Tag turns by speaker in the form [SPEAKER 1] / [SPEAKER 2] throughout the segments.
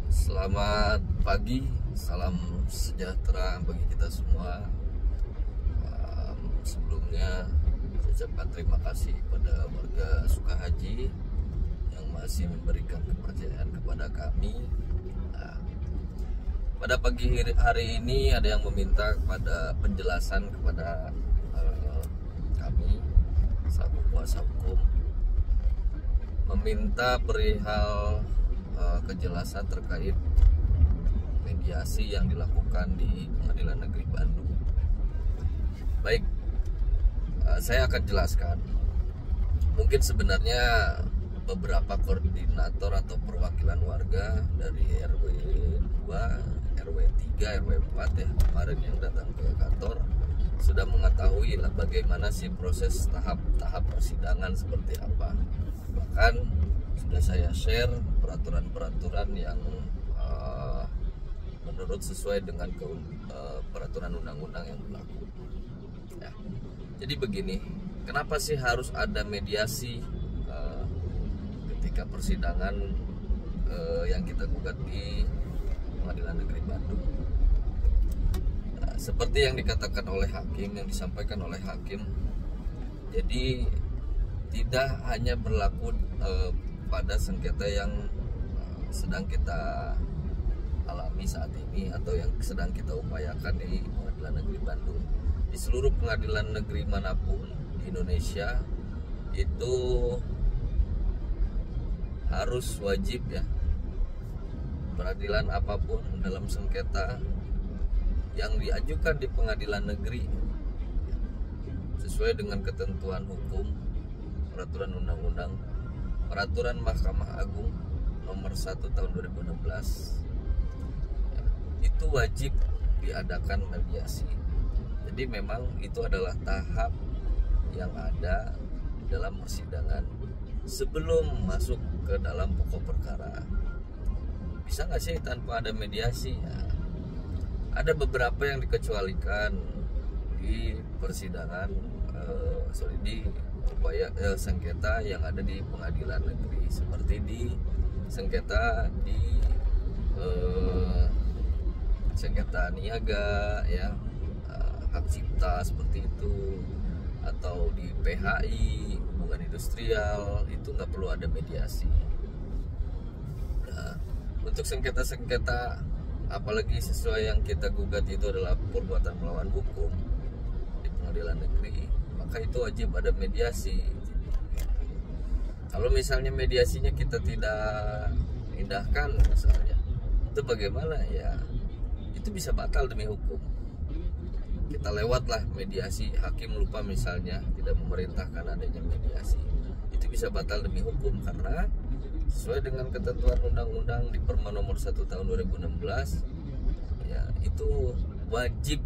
[SPEAKER 1] Selamat pagi, salam sejahtera bagi kita semua. Sebelumnya saya ucapkan terima kasih kepada warga Sukahaji yang masih memberikan kepercayaan kepada kami. Pada pagi hari ini ada yang meminta kepada penjelasan kepada kami selaku kuasa hukum, meminta perihal kejelasan terkait mediasi yang dilakukan di Pengadilan Negeri Bandung. Baik, saya akan jelaskan. Mungkin sebenarnya beberapa koordinator atau perwakilan warga dari RW 2, RW 3, RW 4 ya kemarin yang datang ke kantor sudah mengetahui lah bagaimana sih proses tahap persidangan seperti apa. Bahkan sudah saya share peraturan-peraturan yang menurut sesuai dengan peraturan undang-undang yang berlaku. Ya. Jadi begini, kenapa sih harus ada mediasi ketika persidangan yang kita gugat di Pengadilan Negeri Bandung? Seperti yang dikatakan oleh hakim, yang disampaikan oleh hakim, jadi tidak hanya berlaku pada sengketa yang sedang kita alami saat ini atau yang sedang kita upayakan di Pengadilan Negeri Bandung. Di seluruh pengadilan negeri manapun di Indonesia itu harus wajib ya, peradilan apapun dalam sengketa yang diajukan di pengadilan negeri sesuai dengan ketentuan hukum, peraturan undang-undang, peraturan Mahkamah Agung nomor 1 tahun 2016 ya, itu wajib diadakan mediasi. Jadi memang itu adalah tahap yang ada dalam persidangan sebelum masuk ke dalam pokok perkara. Bisa nggak sih tanpa ada mediasi? Ya, ada beberapa yang dikecualikan di persidangan di upaya sengketa yang ada di pengadilan negeri, seperti di sengketa di sengketa niaga ya, hak cipta seperti itu, atau di PHI hubungan industrial, itu nggak perlu ada mediasi. Nah, untuk sengketa-sengketa apalagi sesuai yang kita gugat itu adalah perbuatan melawan hukum di pengadilan negeri, maka itu wajib ada mediasi. Kalau misalnya mediasinya kita tidak indahkan misalnya, itu bagaimana ya? Itu bisa batal demi hukum. Kita lewatlah mediasi, hakim lupa misalnya tidak memerintahkan adanya mediasi, itu bisa batal demi hukum karena sesuai dengan ketentuan undang-undang di Perma nomor 1 tahun 2016 ya, itu wajib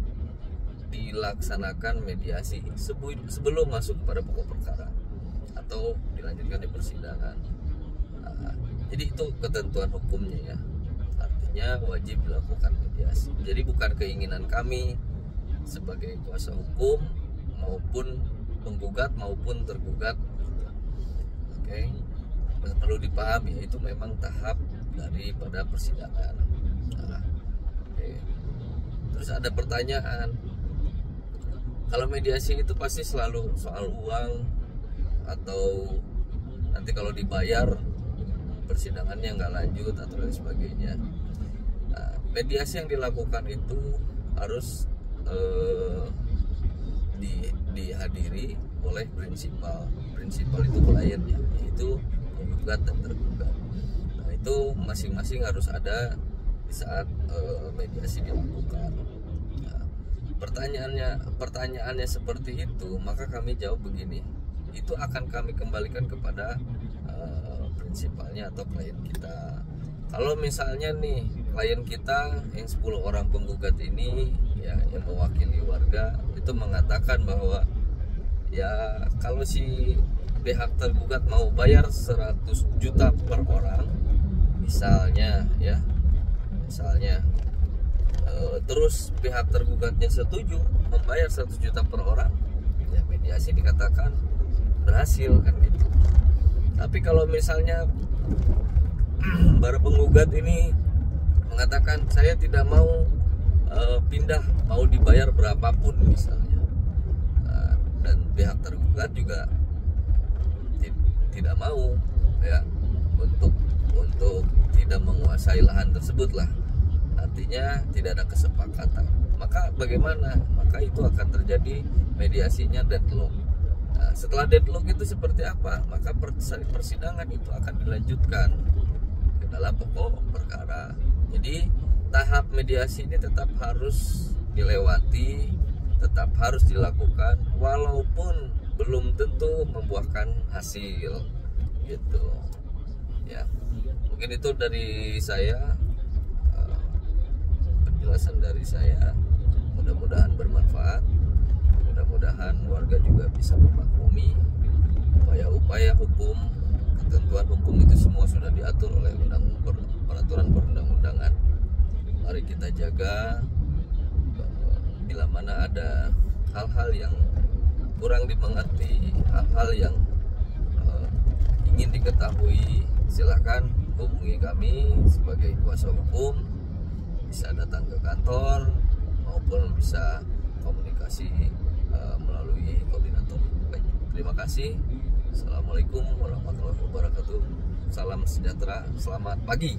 [SPEAKER 1] dilaksanakan mediasi sebelum masuk pada pokok perkara atau dilanjutkan di persidangan. Nah, jadi itu ketentuan hukumnya ya, artinya wajib dilakukan mediasi. Jadi bukan keinginan kami sebagai kuasa hukum maupun penggugat maupun tergugat. Oke. Perlu dipahami, itu memang tahap daripada persidangan. Nah, terus ada pertanyaan, kalau mediasi itu pasti selalu soal uang atau nanti kalau dibayar persidangannya nggak lanjut atau lain sebagainya. Nah, mediasi yang dilakukan itu harus dihadiri oleh prinsipal itu kliennya, yaitu penggugat dan tergugat. Nah, itu masing-masing harus ada di saat mediasi dilakukan. Nah, pertanyaannya seperti itu, maka kami jawab begini, itu akan kami kembalikan kepada prinsipalnya atau klien kita. Kalau misalnya nih klien kita yang 10 orang penggugat ini ya, yang mewakili warga itu mengatakan bahwa ya kalau si pihak tergugat mau bayar 100 juta per orang misalnya ya, terus pihak tergugatnya setuju membayar 100 juta per orang, ya mediasi dikatakan berhasil kan gitu. Tapi kalau misalnya para penggugat ini mengatakan saya tidak mau pindah, mau dibayar berapapun misalnya. Dan pihak tergugat juga tidak mau ya untuk tidak menguasai lahan tersebut lah. Artinya tidak ada kesepakatan. Maka bagaimana? Maka itu akan terjadi mediasinya deadlock. Nah, setelah deadlock itu seperti apa? Maka persidangan itu akan dilanjutkan ke dalam pokok perkara. Jadi tahap mediasi ini tetap harus dilewati, tetap harus dilakukan, walaupun belum tentu membuahkan hasil, gitu. Ya, mungkin itu dari saya, penjelasan dari saya. Mudah-mudahan bermanfaat. Mudah-mudahan warga juga bisa memaklumi upaya-upaya hukum, ketentuan hukum itu semua sudah diatur oleh peraturan perundang-undangan. Mari kita jaga. Bila mana ada hal-hal yang kurang dimengerti, hal-hal yang ingin diketahui, silakan hubungi kami sebagai kuasa hukum. Bisa datang ke kantor maupun bisa komunikasi melalui koordinator. Baik, terima kasih. Assalamualaikum warahmatullahi wabarakatuh. Salam sejahtera, selamat pagi.